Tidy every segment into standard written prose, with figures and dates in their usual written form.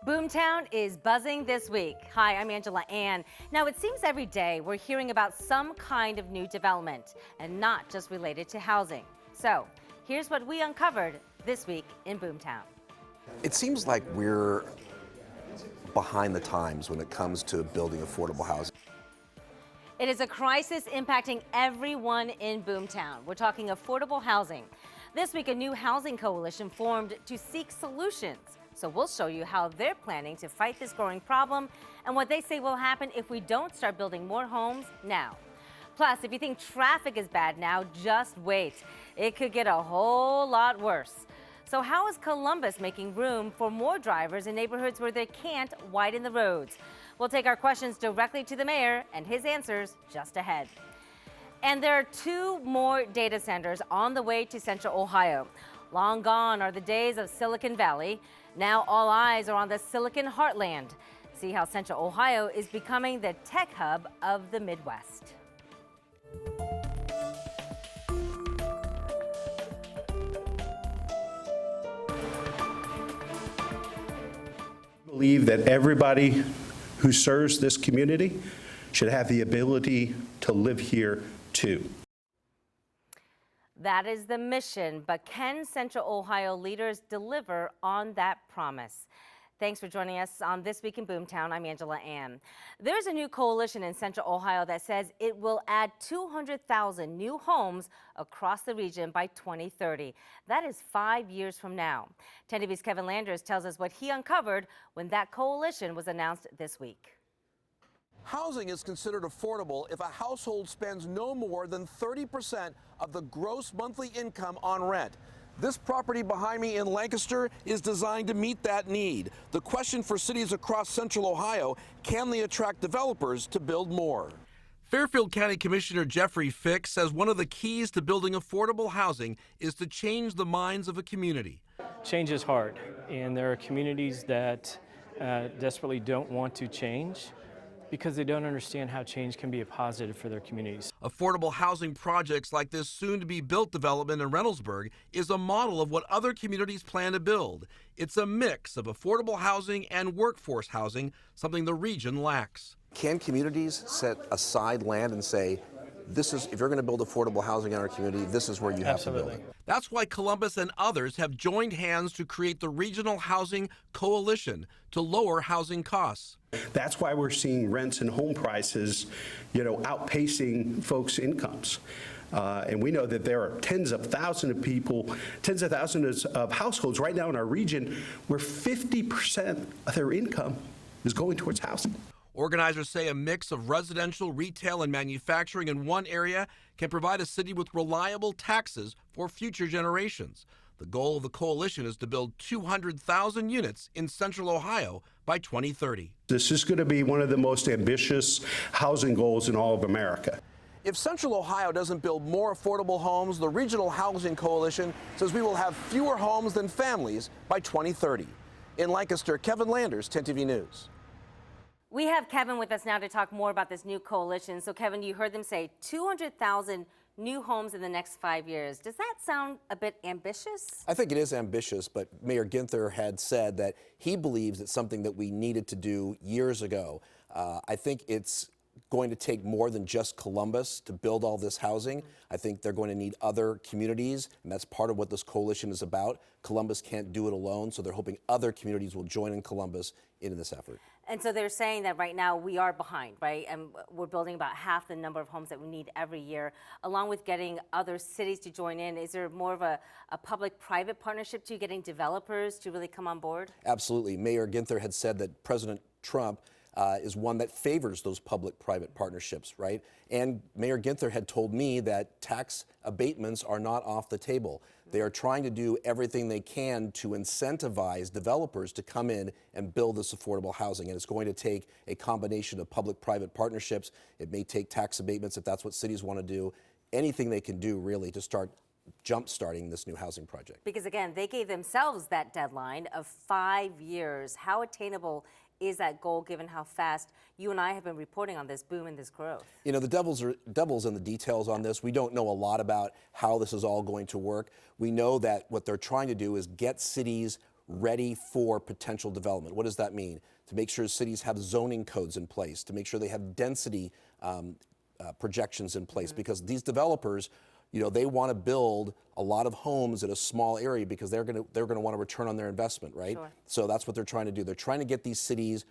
Boomtown is buzzing this week. Hi, I'm Angela Ann. Now, it seems every day we're hearing about some kind of new development, and not just related to housing. So, here's what we uncovered this week in Boomtown. It seems like we're behind the times when it comes to building affordable housing. It is a crisis impacting everyone in Boomtown. We're talking affordable housing. This week, a new housing coalition formed to seek solutions. So we'll show you how they're planning to fight this growing problem and what they say will happen if we don't start building more homes now. Plus, if you think traffic is bad now, just wait. It could get a whole lot worse. So how is Columbus making room for more drivers in neighborhoods where they can't widen the roads? We'll take our questions directly to the mayor and his answers just ahead. And there are 2 more data centers on the way to Central Ohio. Long gone are the days of Silicon Valley. Now all eyes are on the Silicon Heartland. See how Central Ohio is becoming the tech hub of the Midwest. I believe that everybody who serves this community should have the ability to live here too. That is the mission, but can Central Ohio leaders deliver on that promise? Thanks for joining us on This Week in Boomtown. I'm Angela Ann. There's a new coalition in Central Ohio that says it will add 200,000 new homes across the region by 2030. That is 5 years from now. 10 TV's Kevin Landers tells us what he uncovered when that coalition was announced this week. Housing is considered affordable if a household spends no more than 30% of the gross monthly income on rent. This property behind me in Lancaster is designed to meet that need. The question for cities across Central Ohio, can they attract developers to build more? Fairfield County Commissioner Jeffrey Fick says one of the keys to building affordable housing is to change the minds of a community. Change is hard, and there are communities that desperately don't want to change because they don't understand how change can be a positive for their communities. Affordable housing projects like this soon-to-be-built development in Reynoldsburg is a model of what other communities plan to build. It's a mix of affordable housing and workforce housing, something the region lacks. Can communities set aside land and say, this is, if you're going to build affordable housing in our community, this is where you have to build it? That's why Columbus and others have joined hands to create the Regional Housing Coalition to lower housing costs. That's why we're seeing rents and home prices, outpacing folks' incomes. And we know that there are tens of thousands of people, tens of thousands of households right now in our region where 50% of their income is going towards housing. Organizers say a mix of residential, retail, and manufacturing in one area can provide a city with reliable taxes for future generations. The goal of the coalition is to build 200,000 units in Central Ohio by 2030. This is going to be one of the most ambitious housing goals in all of America. If Central Ohio doesn't build more affordable homes, the Regional Housing Coalition says we will have fewer homes than families by 2030. In Lancaster, Kevin Landers, 10 TV News. We have Kevin with us now to talk more about this new coalition. So Kevin, you heard them say 200,000 new homes in the next 5 years. Does that sound a bit ambitious? I think it is ambitious, but Mayor Ginther had said that he believes it's something that we needed to do years ago. I think it's going to take more than just Columbus to build all this housing. I think they're going to need other communities, and that's part of what this coalition is about. Columbus can't do it alone, so they're hoping other communities will join in Columbus in this effort. And so they're saying that right now we are behind, right? And we're building about half the number of homes that we need every year, along with getting other cities to join in. Is there more of a public-private partnership to getting developers to really come on board? Absolutely. Mayor Ginther had said that President Trump is one that favors those public-private partnerships, right? And Mayor Ginther had told me that tax abatements are not off the table. They are trying to do everything they can to incentivize developers to come in and build this affordable housing. And it's going to take a combination of public-private partnerships. It may take tax abatements if that's what cities want to do. Anything they can do, really, to start jump-starting this new housing project. Because, again, they gave themselves that deadline of 5 years. How attainable is that goal, given how fast you and I have been reporting on this boom and this growth? You know, the devil's in the details on this. We don't know a lot about how this is all going to work. We know that what they're trying to do is get cities ready for potential development. What does that mean? To make sure cities have zoning codes in place, to make sure they have density projections in place, because these developers, they want to build a lot of homes in a small area because they're going to want a return on their investment, right? Sure. So that's what they're trying to do. They're trying to get these cities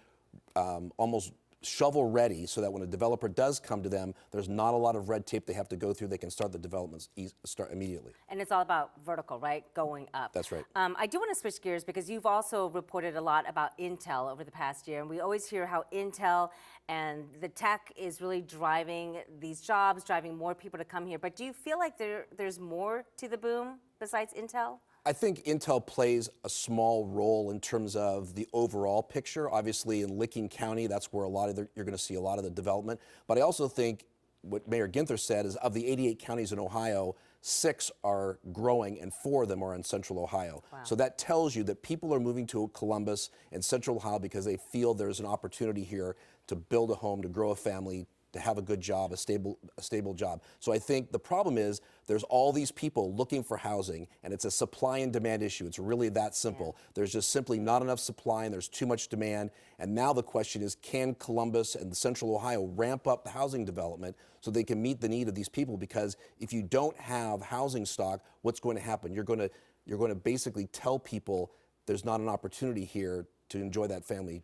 almost shovel ready so that when a developer does come to them, there's not a lot of red tape they have to go through. They can start the developments start immediately. And it's all about vertical, right? Going up. That's right. I do want to switch gears because you've also reported a lot about Intel over the past year. And we always hear how Intel and the tech is really driving these jobs, driving more people to come here. But do you feel like there's more to the boom besides Intel? I think Intel plays a small role in terms of the overall picture. Obviously, in Licking County, that's where you're going to see a lot of the development. But I also think what Mayor Ginther said is of the 88 counties in Ohio, 6 are growing and 4 of them are in Central Ohio. Wow. So that tells you that people are moving to Columbus and Central Ohio because they feel there's an opportunity here to build a home, to grow a family, to have a good job, a stable job. So I think the problem is there's all these people looking for housing, and it's a supply and demand issue. It's really that simple. Yeah. There's just simply not enough supply and there's too much demand. And now the question is, can Columbus and Central Ohio ramp up the housing development so they can meet the need of these people? Because if you don't have housing stock, what's going to happen? You're going to basically tell people there's not an opportunity here to enjoy that family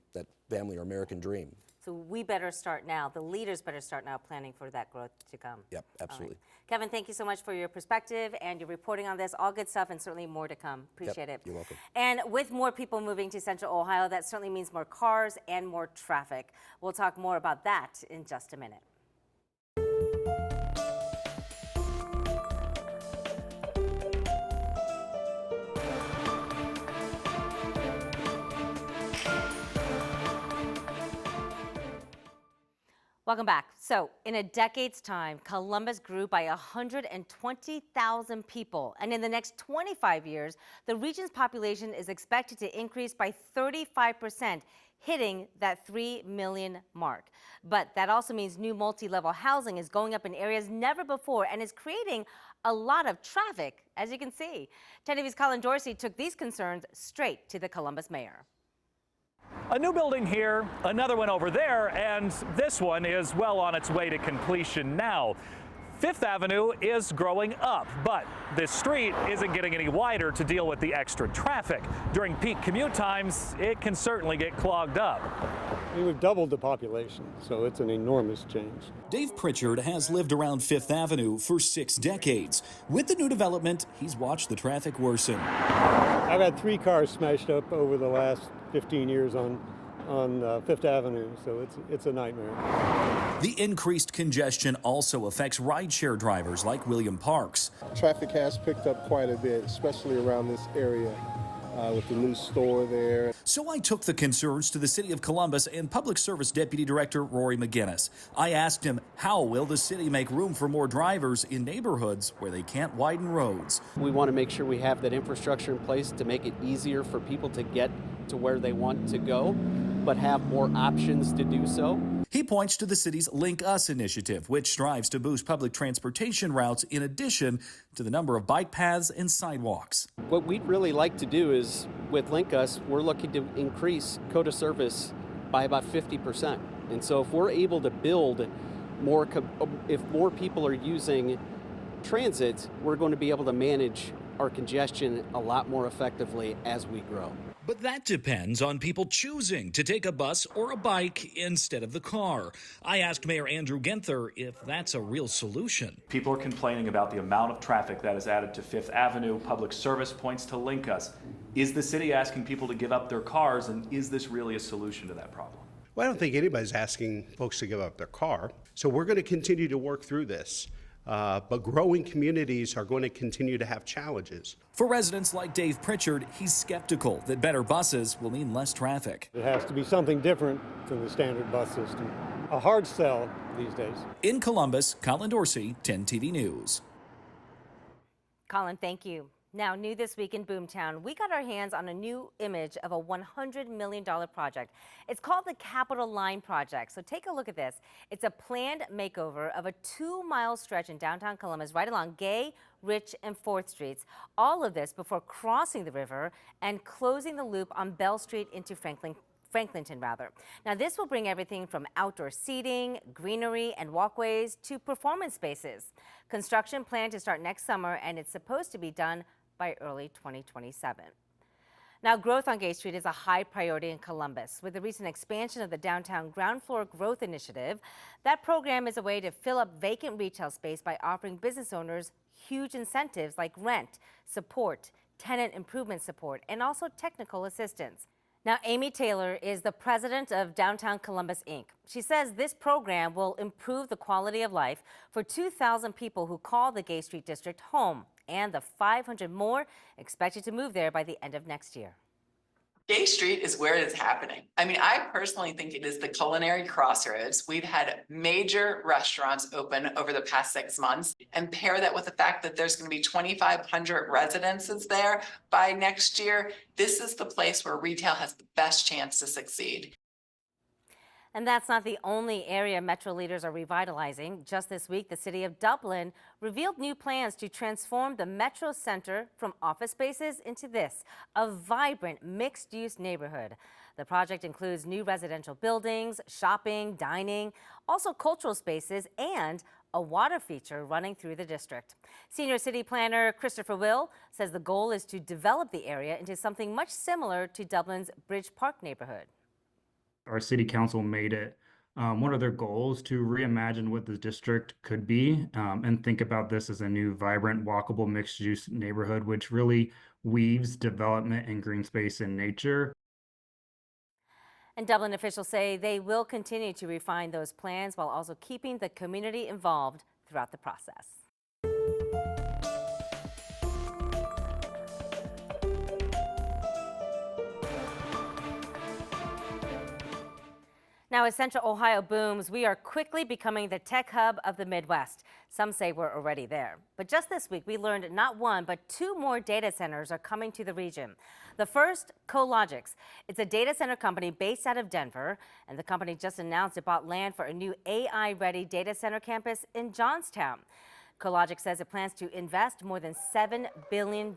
or American dream. So we better start now. The leaders better start now planning for that growth to come. Yep, absolutely. Right. Kevin, thank you so much for your perspective and your reporting on this. All good stuff and certainly more to come. Appreciate it. You're welcome. And with more people moving to Central Ohio, that certainly means more cars and more traffic. We'll talk more about that in just a minute. Welcome back. So, in a decade's time, Columbus grew by 120,000 people. And in the next 25 years, the region's population is expected to increase by 35%, hitting that 3 million mark. But that also means new multi-level housing is going up in areas never before and is creating a lot of traffic, as you can see. 10 TV's Colin Dorsey took these concerns straight to the Columbus mayor. A new building here, another one over there, and this one is well on its way to completion now. Fifth Avenue is growing up, but this street isn't getting any wider to deal with the extra traffic. During peak commute times, it can certainly get clogged up. We've doubled the population, so it's an enormous change. Dave Pritchard has lived around Fifth Avenue for 6 decades. With the new development, he's watched the traffic worsen. I've had 3 cars smashed up over the last 15 years on Fifth Avenue, so it's a nightmare. The increased congestion also affects rideshare drivers like William Parks. Traffic has picked up quite a bit, especially around this area with the new store there. So I took the concerns to the City of Columbus and Public Service Deputy Director Rory McGinnis. I asked him, how will the city make room for more drivers in neighborhoods where they can't widen roads? We want to make sure we have that infrastructure in place to make it easier for people to get to where they want to go, but have more options to do so. He points to the city's Link Us initiative, which strives to boost public transportation routes in addition to the number of bike paths and sidewalks. What we'd really like to do is, with Link Us, we're looking to increase COTA service by about 50%. And so if we're able to build more, if more people are using transit, we're going to be able to manage our congestion a lot more effectively as we grow. But that depends on people choosing to take a bus or a bike instead of the car. I asked Mayor Andrew Ginther if that's a real solution. People are complaining about the amount of traffic that is added to Fifth Avenue. Public Service points to Link Us. Is the city asking people to give up their cars, and is this really a solution to that problem? Well, I don't think anybody's asking folks to give up their car. So we're going to continue to work through this. But growing communities are going to continue to have challenges. For residents like Dave Pritchard, he's skeptical that better buses will mean less traffic. It has to be something different than the standard bus system. A hard sell these days. In Columbus, Colin Dorsey, 10 TV News. Colin, thank you. Now, new this week in Boomtown, we got our hands on a new image of a $100 million project. It's called the Capitol Line Project. So take a look at this. It's a planned makeover of a 2-mile stretch in downtown Columbus, right along Gay, Rich, and 4th Streets. All of this before crossing the river and closing the loop on Bell Street into Franklinton. Now, this will bring everything from outdoor seating, greenery, and walkways to performance spaces. Construction planned to start next summer, and it's supposed to be done by early 2027. Now, growth on Gay Street is a high priority in Columbus. With the recent expansion of the Downtown Ground Floor Growth Initiative, that program is a way to fill up vacant retail space by offering business owners huge incentives like rent, support, tenant improvement support, and also technical assistance. Now, Amy Taylor is the president of Downtown Columbus, Inc. She says this program will improve the quality of life for 2,000 people who call the Gay Street District home, and the 500 more expected to move there by the end of next year. Gay Street is where it is happening. I mean, I personally think it is the culinary crossroads. We've had major restaurants open over the past 6 months, and pair that with the fact that there's going to be 2,500 residences there by next year. This is the place where retail has the best chance to succeed. And that's not the only area Metro leaders are revitalizing. Just this week, the city of Dublin revealed new plans to transform the Metro Center from office spaces into this, a vibrant mixed-use neighborhood. The project includes new residential buildings, shopping, dining, also cultural spaces, and a water feature running through the district. Senior city planner Christopher Will says the goal is to develop the area into something much similar to Dublin's Bridge Park neighborhood. Our city council made it one of their goals to reimagine what the district could be and think about this as a new, vibrant, walkable, mixed-use neighborhood, which really weaves development and green space and nature. And Dublin officials say they will continue to refine those plans while also keeping the community involved throughout the process. Now, as Central Ohio booms, we are quickly becoming the tech hub of the Midwest. Some say we're already there. But just this week, we learned not one, but 2 more data centers are coming to the region. The first, Cologix. It's a data center company based out of Denver, and the company just announced it bought land for a new AI-ready data center campus in Johnstown. Cologix says it plans to invest more than $7 billion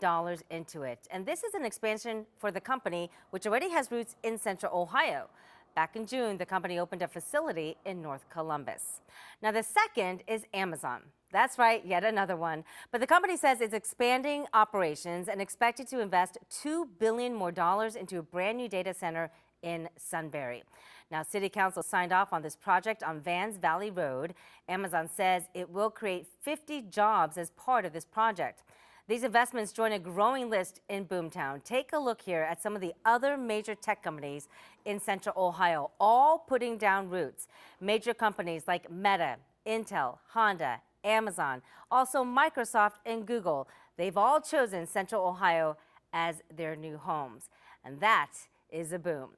into it. And this is an expansion for the company, which already has roots in Central Ohio. Back in June, the company opened a facility in North Columbus. Now, the second is Amazon. That's right, yet another one. But the company says it's expanding operations and expected to invest $2 billion more into a brand new data center in Sunbury. Now, City Council signed off on this project on Vans Valley Road. Amazon says it will create 50 jobs as part of this project. These investments join a growing list in Boomtown. Take a look here at some of the other major tech companies in Central Ohio, all putting down roots. Major companies like Meta, Intel, Honda, Amazon, also Microsoft and Google. They've all chosen Central Ohio as their new homes. And that is a boom.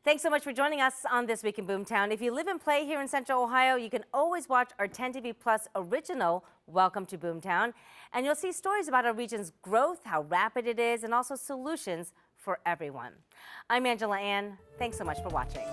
Thanks so much for joining us on This Week in Boomtown. If you live and play here in Central Ohio, you can always watch our 10 TV Plus original, Welcome to Boomtown, and you'll see stories about our region's growth, how rapid it is, and also solutions for everyone. I'm Angela Ann. Thanks so much for watching.